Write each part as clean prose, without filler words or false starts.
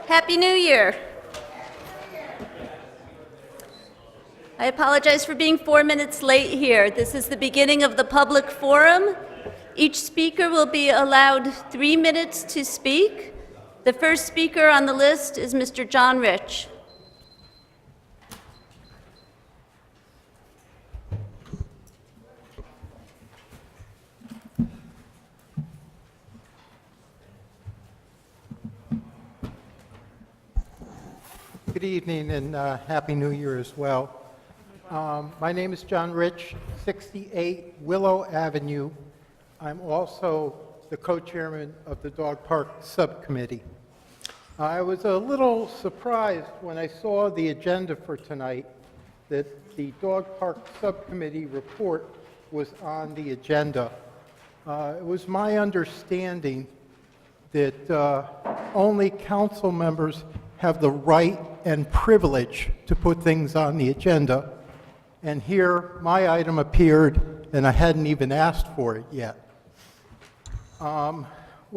Happy New Year. I apologize for being 4 minutes late here. This is the beginning of the public forum. Each speaker will be allowed 3 minutes to speak. The first speaker on the list is Mr. John Rich. Good evening and Happy New Year as well. My name is John Rich, 68 Willow Avenue. I'm also the co-chairman of the Dog Park Subcommittee. I was a little surprised when I saw the agenda for tonight that the Dog Park Subcommittee report was on the agenda. It was my understanding that only council members have the right and privilege to put things on the agenda. And here, my item appeared, and I hadn't even asked for it yet. Well,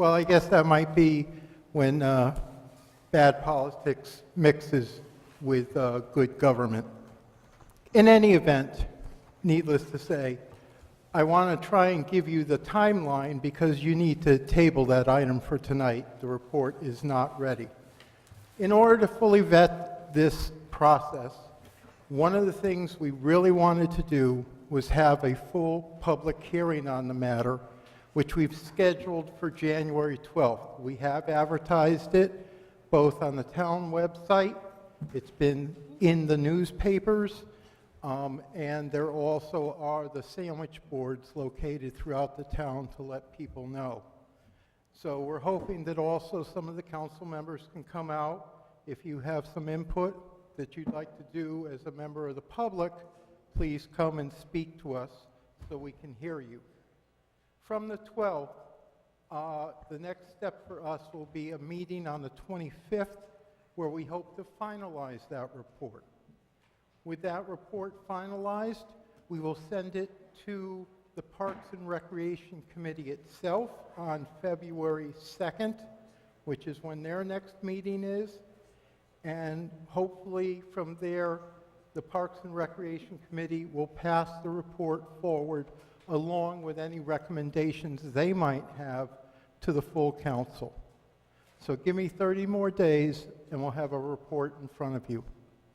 I guess that might be when bad politics mixes with good government. In any event, needless to say, I want to try and give you the timeline because you need to table that item for tonight. The report is not ready. In order to fully vet this process, one of the things we really wanted to do was have a full public hearing on the matter, which we've scheduled for January 12th. We have advertised it both on the town website, it's been in the newspapers, and there also are the sandwich boards located throughout the town to let people know. So we're hoping that also some of the council members can come out. If you have some input that you'd like to do as a member of the public, please come and speak to us so we can hear you. From the 12th, the next step for us will be a meeting on the 25th where we hope to finalize that report. With that report finalized, we will send it to the Parks and Recreation Committee itself on February 2nd, which is when their next meeting is. And hopefully from there, the Parks and Recreation Committee will pass the report forward along with any recommendations they might have to the full council. So give me 30 more days and we'll have a report in front of you.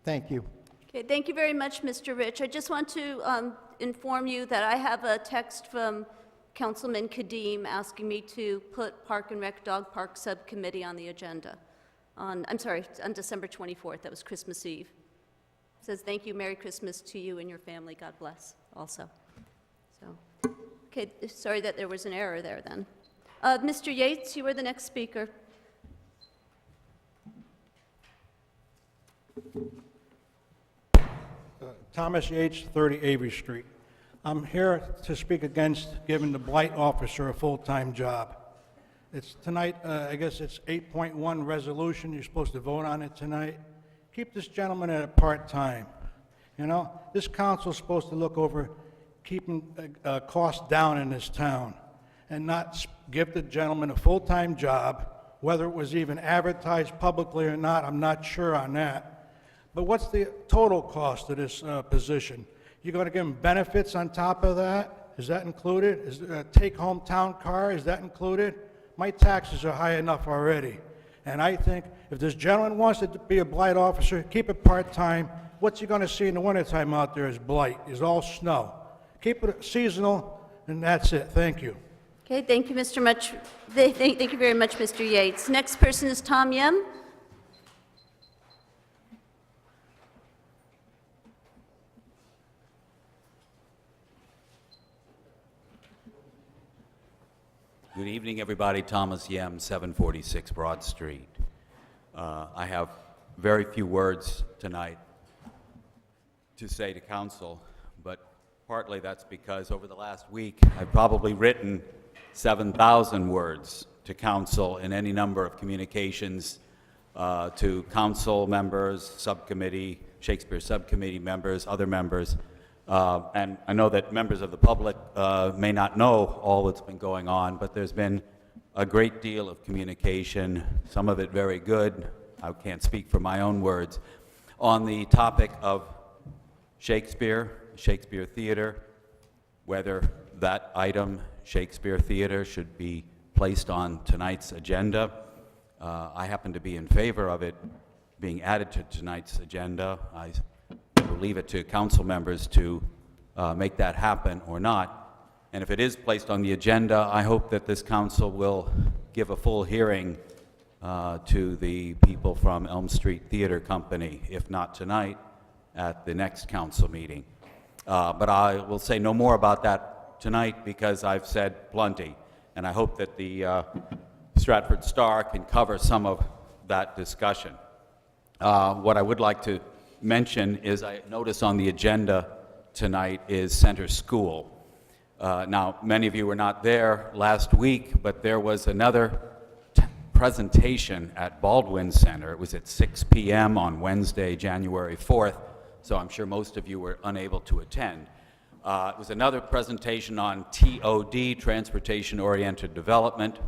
Thank you. Okay, thank you very much, Mr. Rich. I just want to inform you that I have a text from Councilman Kadim asking me to put Park and Rec Dog Park Subcommittee on the agenda. On December 24th. That was Christmas Eve. It says, thank you, Merry Christmas to you and your family. God bless also. So, okay, sorry that there was an error there then. Mr. Yates, you are the next speaker. Thomas Yates, 30 Avery Street. I'm here to speak against giving the blight officer a full-time job. It's tonight, I guess it's 8.1 resolution. You're supposed to vote on it tonight. Keep this gentleman at a part-time. You know, this council's supposed to look over keeping costs down in this town and not give the gentleman a full-time job, whether it was even advertised publicly or not, I'm not sure on that. But what's the total cost of this position? You're going to give him benefits on top of that? Is that included? Is a take-home town car, is that included? My taxes are high enough already. And I think if this gentleman wants to be a blight officer, keep it part-time. What's he going to see in the wintertime out there is blight, is all snow. Keep it seasonal, and that's it. Thank you. Okay, thank you, Mr. Much. Thank you very much, Mr. Yates. Next person is Tom Yem. Good evening, everybody. Thomas Yem, 746 Broad Street. I have very few words tonight to say to council, but partly that's because over the last week I've probably written 7,000 words to council in any number of communications to council members, subcommittee, Shakespeare subcommittee members, other members. And I know that members of the public may not know all that's been going on, but there's been a great deal of communication, some of it very good, I can't speak for my own words, on the topic of Shakespeare Theater, whether that item, Shakespeare Theater, should be placed on tonight's agenda. I happen to be in favor of it being added to tonight's agenda. I will leave it to council members to make that happen or not. And if it is placed on the agenda, I hope that this council will give a full hearing to the people from Elm Street Theater Company, if not tonight, at the next council meeting. But I will say no more about that tonight because I've said plenty, and I hope that the Stratford Star can cover some of that discussion. What I would like to mention is I notice on the agenda tonight is Center School. Now, many of you were not there last week, but there was another presentation at Baldwin Center. It was at 6 p.m. on Wednesday, January 4th, so I'm sure most of you were unable to attend. It was another presentation on TOD, Transportation-Oriented Development,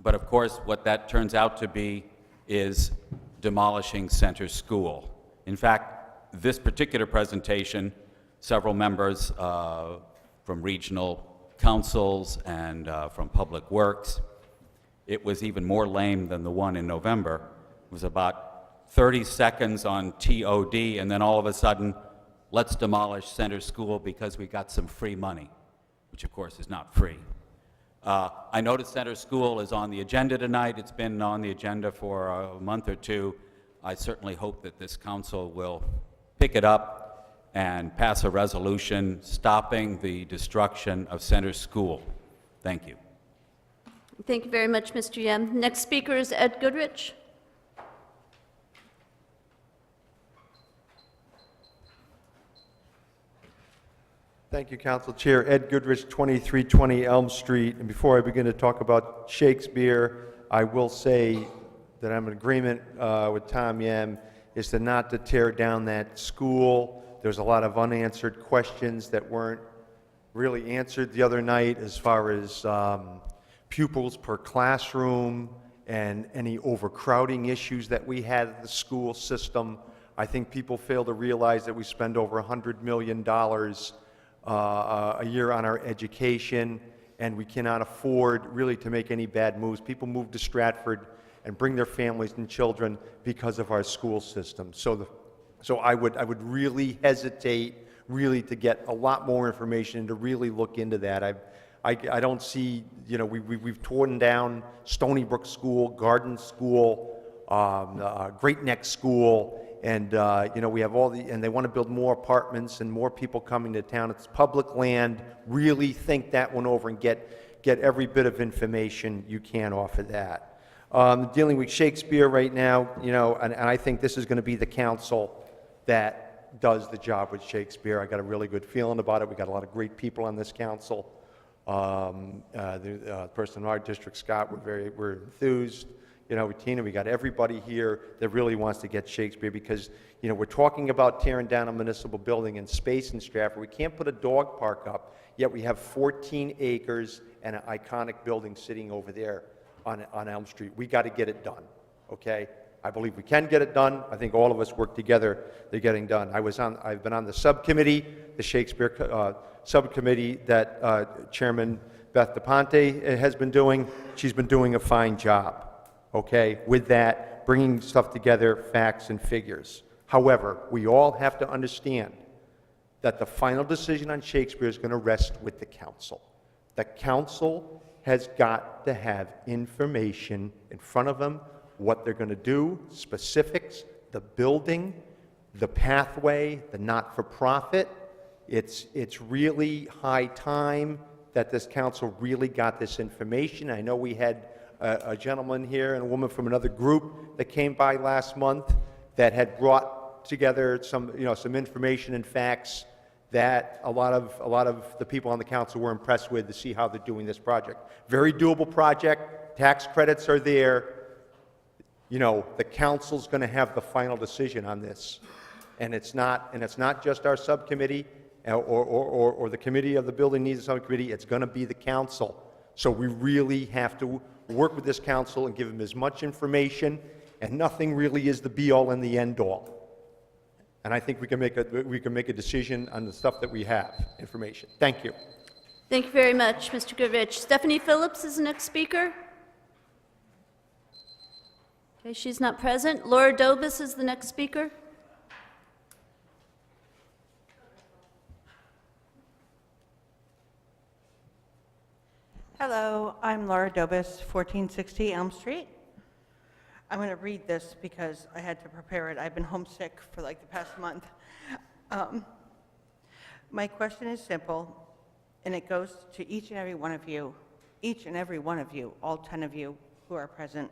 but of course what that turns out to be is demolishing Center School. In fact, this particular presentation, several members from regional councils and from Public Works, it was even more lame than the one in November. It was about 30 seconds on TOD, and then all of a sudden, let's demolish Center School because we got some free money, which of course is not free. I noticed Center School is on the agenda tonight. It's been on the agenda for a month or two. I certainly hope that this council will pick it up and pass a resolution stopping the destruction of Center School. Thank you. Thank you very much, Mr. Yem. Next speaker is Ed Goodrich. Thank you, Council Chair. Ed Goodrich, 2320 Elm Street. And before I begin to talk about Shakespeare, I will say that I'm in agreement with Tom Yem is to not to tear down that school. There's a lot of unanswered questions that weren't really answered the other night as far as pupils per classroom and any overcrowding issues that we had in the school system. I think people fail to realize that we spend over $100 million a year on our education, and we cannot afford really to make any bad moves. People move to Stratford and bring their families and children because of our school system. So I would really hesitate really to get a lot more information and to really look into that. I don't see, you know, we've torn down Stony Brook School, Garden School, Great Neck School, and you know, we have all the, and they want to build more apartments and more people coming to town. It's public land. Really think that one over and get every bit of information you can off of that. Dealing with Shakespeare right now, you know, and I think this is going to be the council that does the job with Shakespeare. I got a really good feeling about it. We got a lot of great people on this council. The person in our district, Scott, we're enthused. You know, Tina, we got everybody here that really wants to get Shakespeare because, you know, we're talking about tearing down a municipal building and space in Stratford. We can't put a dog park up, yet we have 14 acres and an iconic building sitting over there on Elm Street. We got to get it done, okay? I believe we can get it done. I think all of us work together. They're getting done. I've been on the subcommittee, the Shakespeare subcommittee that Chairman Beth DePonte has been doing. She's been doing a fine job. Okay, with that, bringing stuff together, facts and figures. However, we all have to understand that the final decision on Shakespeare is going to rest with the council. The council has got to have information in front of them, what they're going to do, specifics, the building, the pathway, the not-for-profit. It's really high time that this council really got this information. I know we had a gentleman here and a woman from another group that came by last month that had brought together some information and facts that a lot of the people on the council were impressed with to see how they're doing this project. Very doable project. Tax credits are there. You know, the council's going to have the final decision on this, and it's not just our subcommittee or the committee of the building needs a subcommittee. It's going to be the council. So we really have to work with this council and give them as much information and nothing really is the be-all and the end-all. And I think we can make a decision on the stuff that we have, information. Thank you. Thank you very much, Mr. Goodrich. Stephanie Phillips is the next speaker. Okay, she's not present. Laura Dobus is the next speaker. Hello, I'm Laura Dobus, 1460 Elm Street. I'm going to read this because I had to prepare it. I've been homesick for like the past month. My question is simple, and it goes to each and every one of you, all 10 of you who are present.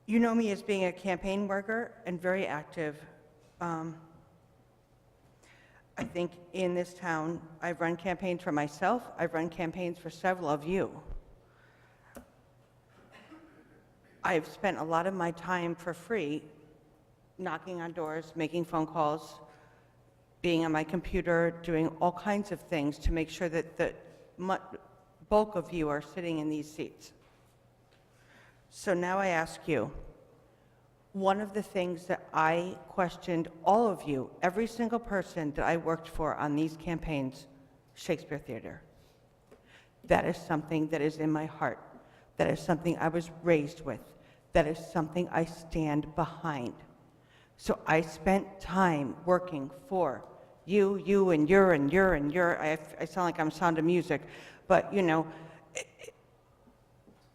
You know me as being a campaign worker and very active. I think in this town, I've run campaigns for myself, I've run campaigns for several of you. I've spent a lot of my time for free knocking on doors, making phone calls, being on my computer, doing all kinds of things to make sure that the bulk of you are sitting in these seats. So now I ask you, one of the things that I questioned all of you, every single person that I worked for on these campaigns, Shakespeare Theater. That is something that is in my heart. That is something I was raised with. That is something I stand behind. So I spent time working for you, and your, and your, and your. I sound like I'm Sound of Music, but you know,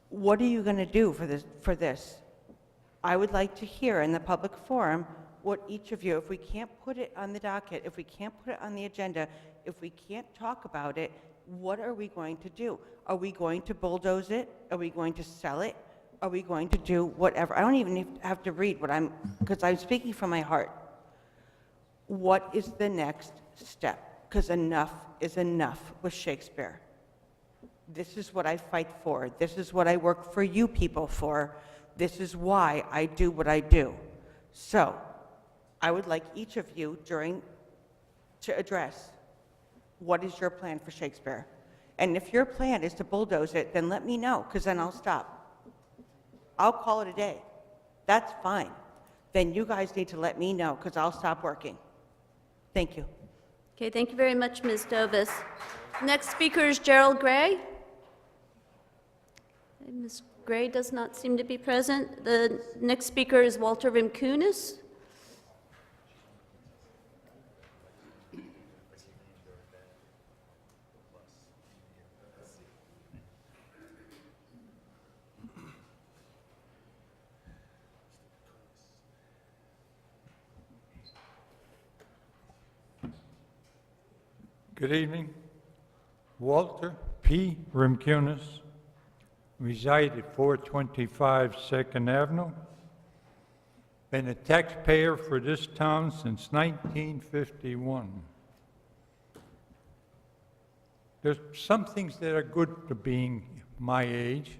what are you going to do for this? I would like to hear in the public forum what each of you, if we can't put it on the docket, if we can't put it on the agenda, if we can't talk about it, what are we going to do? Are we going to bulldoze it? Are we going to sell it? Are we going to do whatever? I don't even have to read because I'm speaking from my heart. What is the next step? Because enough is enough with Shakespeare. This is what I fight for. This is what I work for you people for. This is why I do what I do. So, I would like each of you to address what is your plan for Shakespeare. And if your plan is to bulldoze it, then let me know, because then I'll stop. I'll call it a day. That's fine. Then you guys need to let me know, because I'll stop working. Thank you. Okay, thank you very much, Ms. Dobus. Next speaker is Gerald Gray. Ms. Gray does not seem to be present. The next speaker is Walter Rimkunis. Good evening. Walter P. Rimkunis, reside at 425 2nd Avenue. Been a taxpayer for this town since 1951. There's some things that are good to being my age.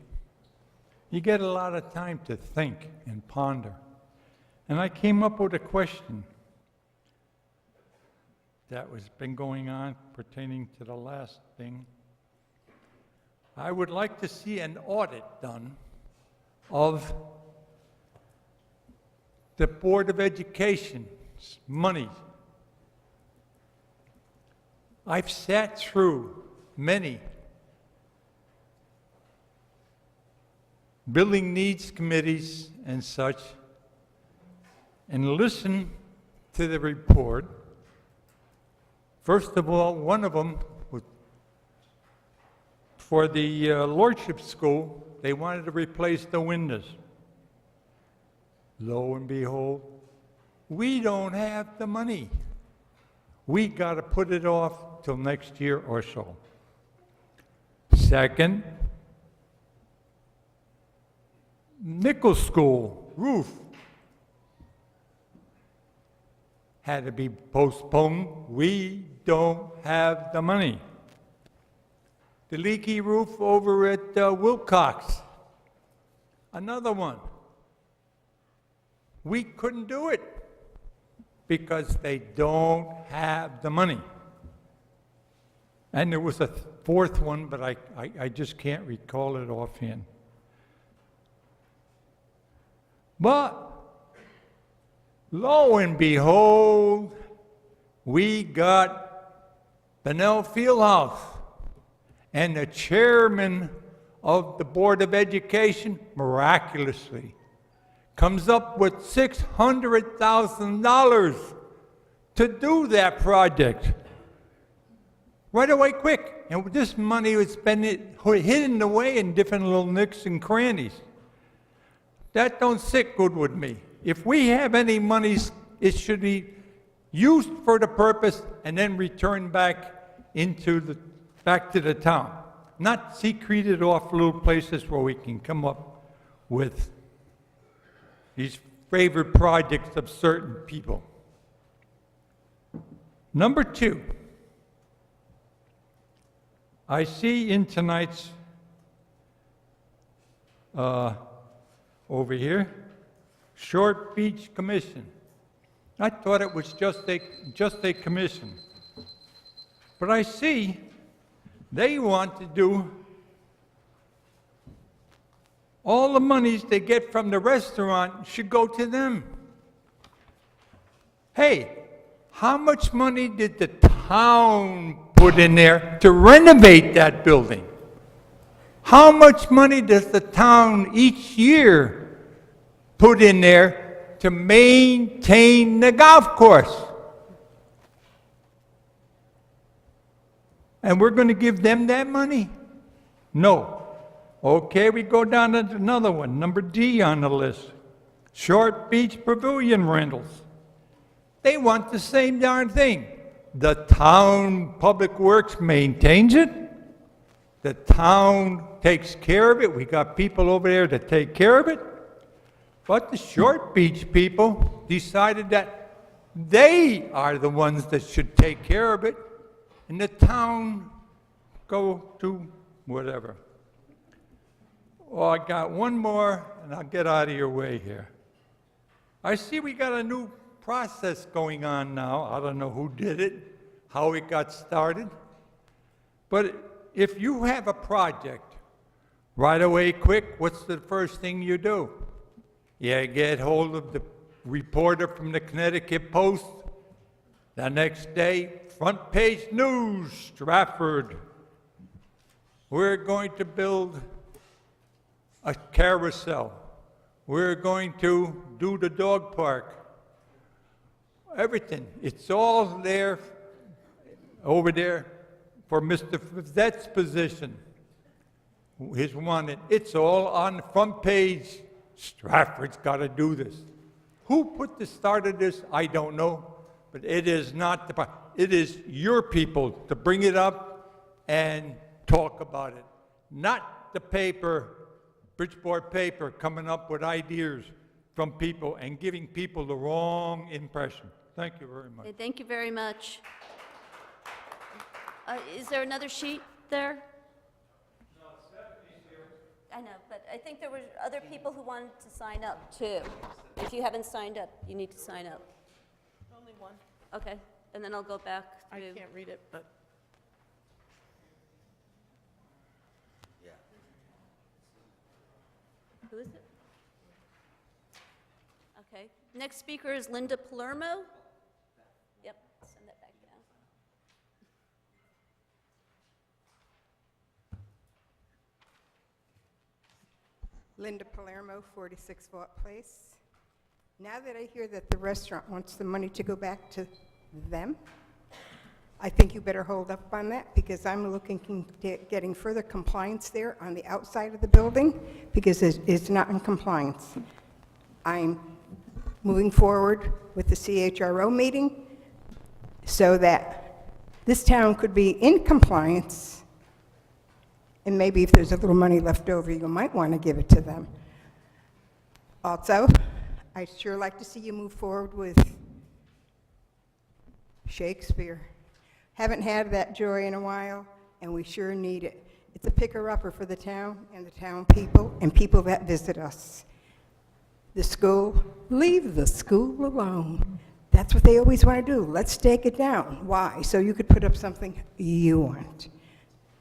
You get a lot of time to think and ponder. And I came up with a question that was been going on pertaining to the last thing. I would like to see an audit done of the Board of Education's money. I've sat through many building needs committees and such and listened to the report. First of all, one of them was for the Lordship School. They wanted to replace the windows. Lo and behold, we don't have the money. We got to put it off till next year or so. Second, Nichols School roof had to be postponed. We don't have the money. The leaky roof over at Wilcox, another one. We couldn't do it because they don't have the money. And there was a fourth one, but I just can't recall it offhand. But lo and behold, we got Benel Fieldhouse, and the chairman of the Board of Education miraculously comes up with $600,000 to do that project. Right away, quick. And this money was been hidden away in different little nooks and crannies. That don't sit good with me. If we have any monies, it should be used for the purpose and then returned back back to the town. Not secreted off little places where we can come up with these favorite projects of certain people. Number two, I see in tonight's, over here, Short Beach Commission. I thought it was just a commission. But I see they want to do all the monies they get from the restaurant should go to them. Hey, how much money did the town put in there to renovate that building? How much money does the town each year put in there to maintain the golf course? And we're going to give them that money? No. Okay, we go down to another one, number D on the list. Short Beach Pavilion rentals. They want the same darn thing. The town public works maintains it. The town takes care of it. We got people over there to take care of it. But the Short Beach people decided that they are the ones that should take care of it, and the town go to whatever. Oh, I got one more, and I'll get out of your way here. I see we got a new process going on now. I don't know who did it, how it got started. But if you have a project, right away, quick, what's the first thing you do? You get hold of the reporter from the Connecticut Post. The next day, front page news, Stratford. We're going to build a carousel. We're going to do the dog park. Everything. It's all there, over there, for Mr. Fizzette's position. His wanted. It's all on the front page. Stratford's got to do this. Who put the start of this? I don't know. But it is not the, it is your people to bring it up and talk about it. Not the paper, Bridgeport paper, coming up with ideas from people and giving people the wrong impression. Thank you very much. Okay, thank you very much. Is there another sheet there? No, Stephanie's here. I know, but I think there were other people who wanted to sign up too. If you haven't signed up, you need to sign up. Only one. Okay, and then I'll go back I through. can't read it, but Who is it? Okay, next speaker is Linda Palermo. Yep, send that back down. Linda Palermo, 46 Vault Place. Now that I hear that the restaurant wants the money to go back to them, I think you better hold up on that, because I'm looking at getting further compliance there on the outside of the building, because it's not in compliance. I'm moving forward with the CHRO meeting so that this town could be in compliance, and maybe if there's a little money left over, you might want to give it to them. Also, I'd sure like to see you move forward with Shakespeare. Haven't had that joy in a while, and we sure need it. It's a picker-upper for the town and the town people and people that visit us. The school, leave the school alone. That's what they always want to do. Let's take it down. Why? So you could put up something you want.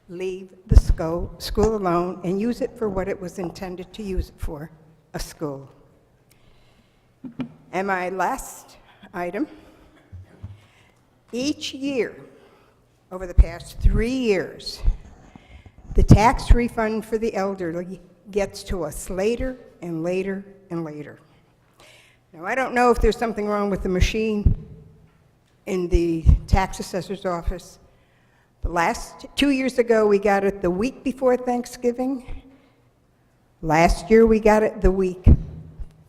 Leave the school alone and use it for what it was intended to use it for, a school. And my last item, each year, over the past 3 years, the tax refund for the elderly gets to us later and later and later. Now, I don't know if there's something wrong with the machine in the tax assessor's office. The last 2 years ago, we got it the week before Thanksgiving. Last year, we got it the week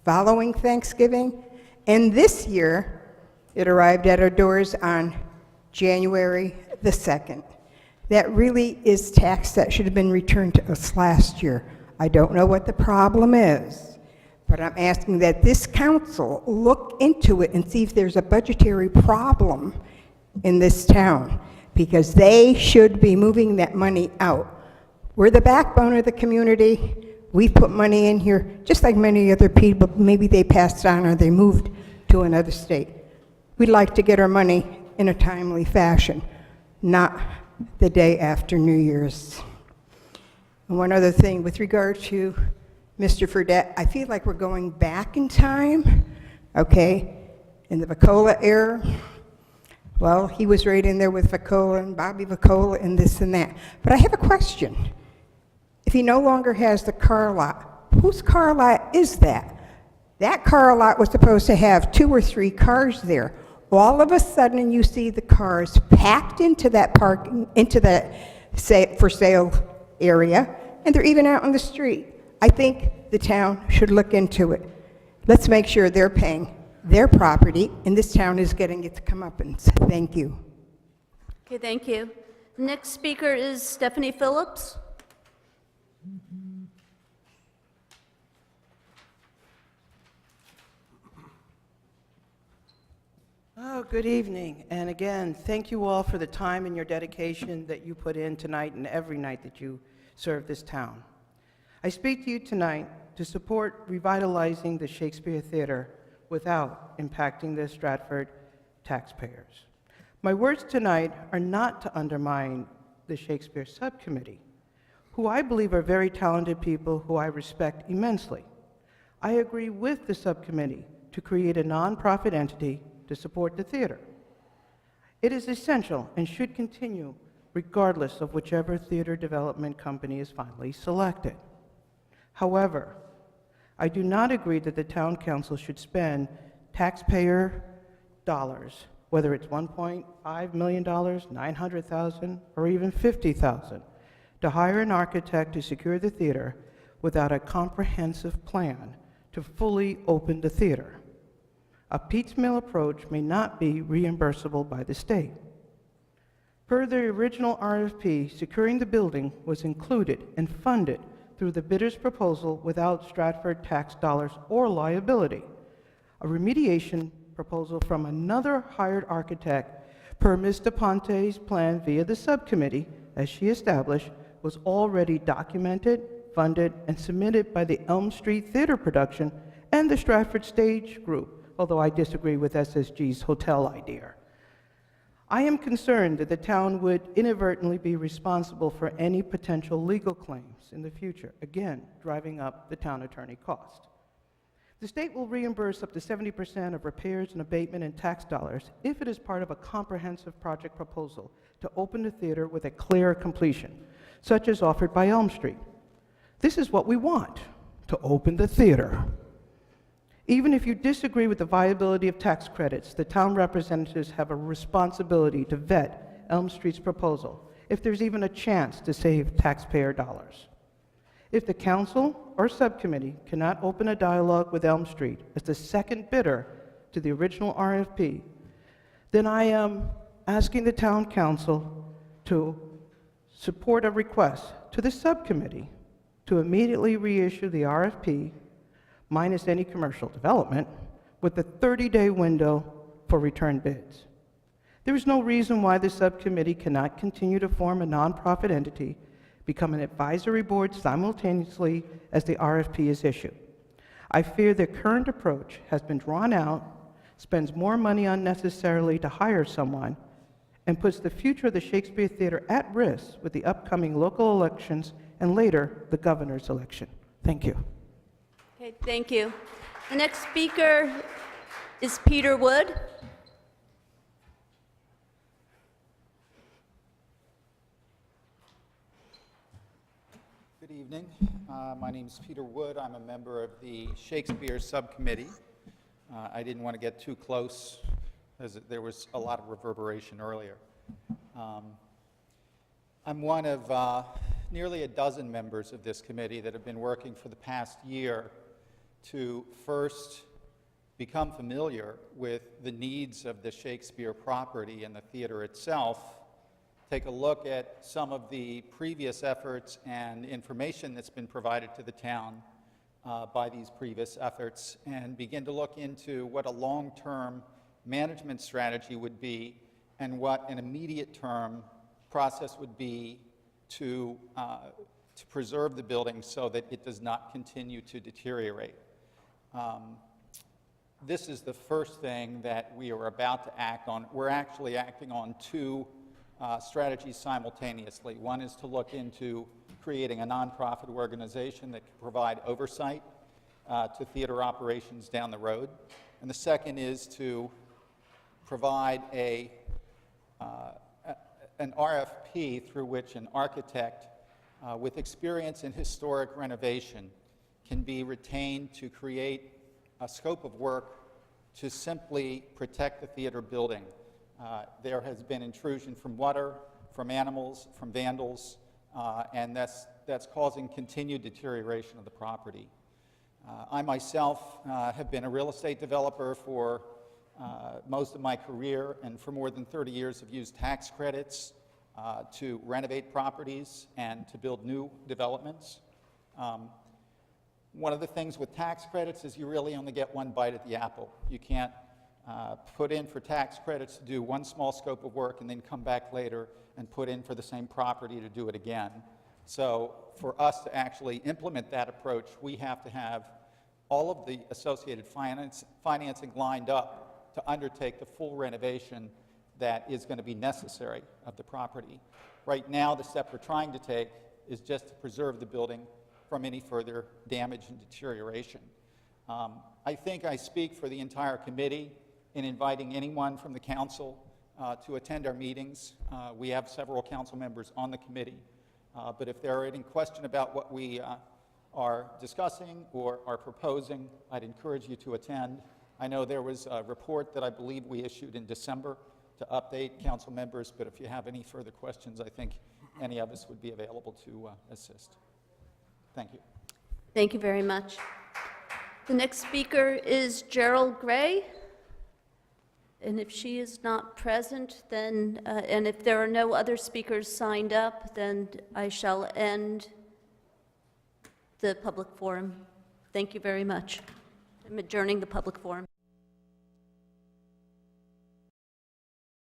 following Thanksgiving. And this year, it arrived at our doors on January the 2nd. That really is tax that should have been returned to us last year. I don't know what the problem is, but I'm asking that this council look into it and see if there's a budgetary problem in this town, because they should be moving that money out. We're the backbone of the community. We've put money in here, just like many other people. Maybe they passed on or they moved to another state. We'd like to get our money in a timely fashion, not the day after New Year's. And one other thing, with regard to Mr. Fredette, I feel like we're going back in time, okay? In the Vacola era, well, he was right in there with Vacola and Bobby Vacola and this and that. But I have a question. If he no longer has the car lot, whose car lot is that? That car lot was supposed to have 2 or 3 cars there. All of a sudden, you see the cars packed into that parking, into that for sale area, and they're even out on the street. I think the town should look into it. Let's make sure they're paying their property, and this town is getting its comeuppance. Thank you. Okay, thank you. Next speaker is Stephanie Phillips. Oh, good evening. And again, thank you all for the time and your dedication that you put in tonight and every night that you serve this town. I speak to you tonight to support revitalizing the Shakespeare Theater without impacting the Stratford taxpayers. My words tonight are not to undermine the Shakespeare Subcommittee, who I believe are very talented people who I respect immensely. I agree with the subcommittee to create a nonprofit entity to support the theater. It is essential and should continue regardless of whichever theater development company is finally selected. However, I do not agree that the town council should spend taxpayer dollars, whether it's $1.5 million, $900,000, or even $50,000, to hire an architect to secure the theater without a comprehensive plan to fully open the theater. A piecemeal approach may not be reimbursable by the state. Per the original RFP, securing the building was included and funded through the bidder's proposal without Stratford tax dollars or liability. A remediation proposal from another hired architect per Ms. DePonte's plan via the subcommittee, as she established, was already documented, funded, and submitted by the Elm Street Theater Production and the Stratford Stage Group, although I disagree with SSG's hotel idea. I am concerned that the town would inadvertently be responsible for any potential legal claims in the future, again, driving up the town attorney cost. The state will reimburse up to 70% of repairs and abatement and tax dollars if it is part of a comprehensive project proposal to open the theater with a clear completion, such as offered by Elm Street. This is what we want, to open the theater. Even if you disagree with the viability of tax credits, the town representatives have a responsibility to vet Elm Street's proposal if there's even a chance to save taxpayer dollars. If the council or subcommittee cannot open a dialogue with Elm Street as the second bidder to the original RFP, then I am asking the town council to support a request to the subcommittee to immediately reissue the RFP minus any commercial development, with a 30-day window for return bids. There is no reason why the subcommittee cannot continue to form a nonprofit entity, become an advisory board simultaneously as the RFP is issued. I fear the current approach has been drawn out, spends more money unnecessarily to hire someone, and puts the future of the Shakespeare Theater at risk with the upcoming local elections and later the governor's election. Thank you. Okay, thank you. The next speaker is Peter Wood. Good evening. My name is Peter Wood. I'm a member of the Shakespeare Subcommittee. I didn't want to get too close, as there was a lot of reverberation earlier. I'm one of nearly a dozen members of this committee that have been working for the past year to first become familiar with the needs of the Shakespeare property and the theater itself, take a look at some of the previous efforts and information that's been provided to the town by these previous efforts, and begin to look into what a long-term management strategy would be and what an immediate term process would be to preserve the building so that it does not continue to deteriorate. This is the first thing that we are about to act on. We're actually acting on two strategies simultaneously. One is to look into creating a nonprofit organization that can provide oversight to theater operations down the road. And the second is to provide an RFP through which an architect with experience in historic renovation can be retained to create a scope of work to simply protect the theater building. There has been intrusion from water, from animals, from vandals, and that's causing continued deterioration of the property. I myself have been a real estate developer for most of my career, and for more than 30 years have used tax credits to renovate properties and to build new developments. One of the things with tax credits is you really only get one bite at the apple. You can't put in for tax credits to do one small scope of work and then come back later and put in for the same property to do it again. So for us to actually implement that approach, we have to have all of the associated financing lined up to undertake the full renovation that is going to be necessary of the property. Right now, the step we're trying to take is just to preserve the building from any further damage and deterioration. I think I speak for the entire committee in inviting anyone from the council to attend our meetings. We have several council members on the committee, but if there are any question about what we are discussing or are proposing, I'd encourage you to attend. I know there was a report that I believe we issued in December to update council members, but if you have any further questions, I think any of us would be available to assist. Thank you. Thank you very much. The next speaker is Gerald Gray. And if she is not present, then, and if there are no other speakers signed up, then I shall end the public forum. Thank you very much. I'm adjourning the public forum.